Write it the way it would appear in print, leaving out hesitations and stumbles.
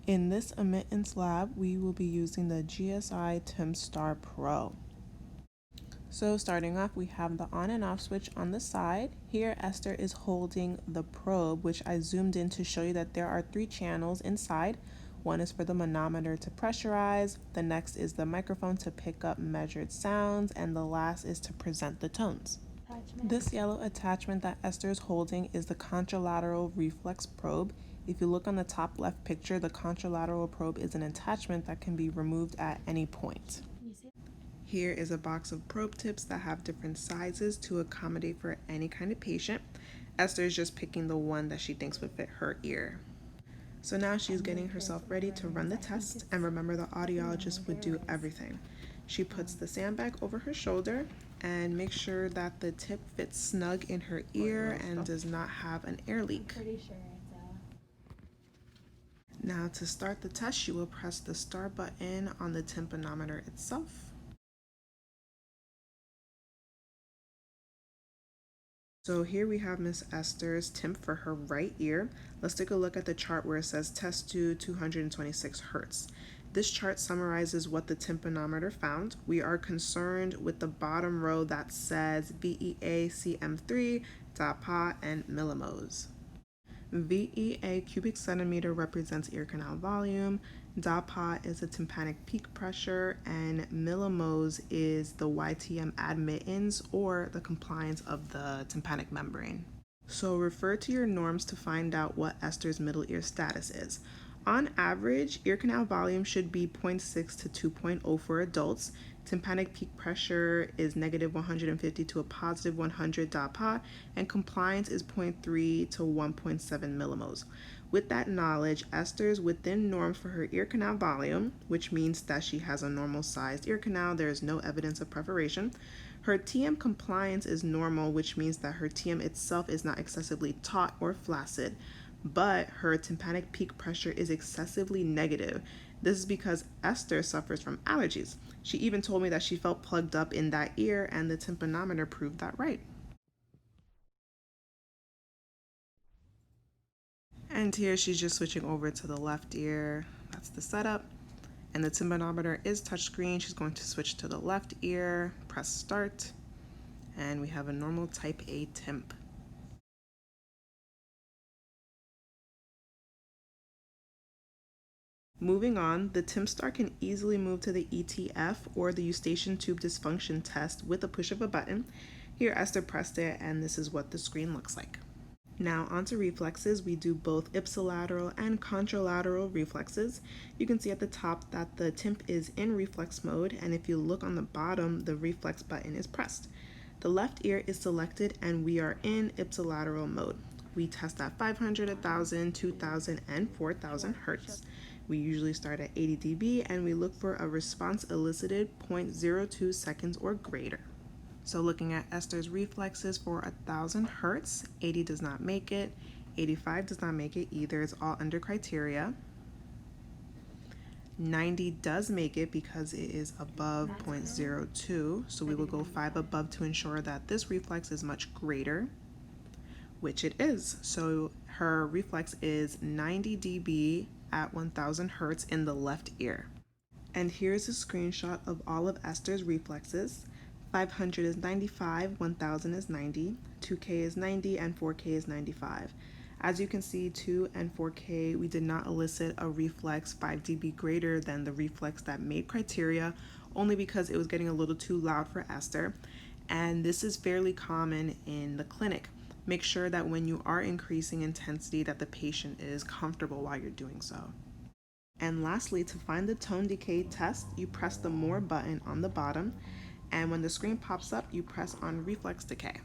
In this Immitance lab, we will be using the GSI TimStar Pro. So starting off, we have the on and off switch on the side. Here, Esther is holding the probe, which I zoomed in to show you that there are 3 channels inside. One is for the manometer to pressurize, the next is the microphone to pick up measured sounds, and the last is to present the tones. This yellow attachment that Esther is holding is the contralateral reflex probe. If you look on the top left picture, the contralateral probe is an attachment that can be removed at any point. Here is a box of probe tips that have different sizes to accommodate for any kind of patient. Esther is just picking the one that she thinks would fit her ear. So now she's getting herself ready to run the test, and remember the audiologist would do everything. She puts the sandbag over her shoulder and makes sure that the tip fits snug in her ear and does not have an air leak. Now to start the test, she will press the start button on the tympanometer itself. So here we have Miss Esther's timp for her right ear. Let's take a look at the chart where it says test to 226 Hertz. This chart summarizes what the tympanometer found. We are concerned with the bottom row that says VEA CM3, DAPA, and millimos. VEA cubic centimeter represents ear canal volume, DAPA is a tympanic peak pressure, and millimos is the YTM admittance or the compliance of the tympanic membrane. So refer to your norms to find out what Esther's middle ear status is. On average, ear canal volume should be 0.6 to 2.0 for adults. Tympanic peak pressure is negative 150 to a positive 100 DAPA, and compliance is 0.3 to 1.7 millimos. With that knowledge, Esther is within norms for her ear canal volume, which means that she has a normal sized ear canal. There is no evidence of perforation. Her TM compliance is normal, which means that her TM itself is not excessively taut or flaccid, but her tympanic peak pressure is excessively negative. This is because Esther suffers from allergies. She even told me that she felt plugged up in that ear, and the tympanometer proved that right. And here she's just switching over to the left ear. That's the setup. And the tympanometer is touchscreen. She's going to switch to the left ear, press start, and we have a normal type A timp. Moving on, the TimStar can easily move to the ETF or the eustachian tube dysfunction test with a push of a button. Here Esther pressed it, and this is what the screen looks like. Now onto reflexes. We do both ipsilateral and contralateral reflexes. You can see at the top that the timp is in reflex mode, and if you look on the bottom, the reflex button is pressed. The left ear is selected and we are in ipsilateral mode. We test at 500, 1000, 2000, and 4000 Hertz. We usually start at 80 dB and we look for a response elicited 0.02 seconds or greater. So looking at Esther's reflexes for 1000 Hertz, 80 does not make it, 85 does not make it either, it's all under criteria. 90 does make it because it is above 0.02, so we will go 5 above to ensure that this reflex is much greater, which it is. So her reflex is 90 dB at 1000 Hertz in the left ear. And here's a screenshot of all of Esther's reflexes. 500 is 95, 1000 is 90, 2K is 90, and 4K is 95. As you can see, 2 and 4K, we did not elicit a reflex 5 dB greater than the reflex that made criteria, only because it was getting a little too loud for Esther. And this is fairly common in the clinic. Make sure that when you are increasing intensity that the patient is comfortable while you're doing so. And lastly, to find the tone decay test, you press the More button on the bottom, and when the screen pops up, you press on reflex decay.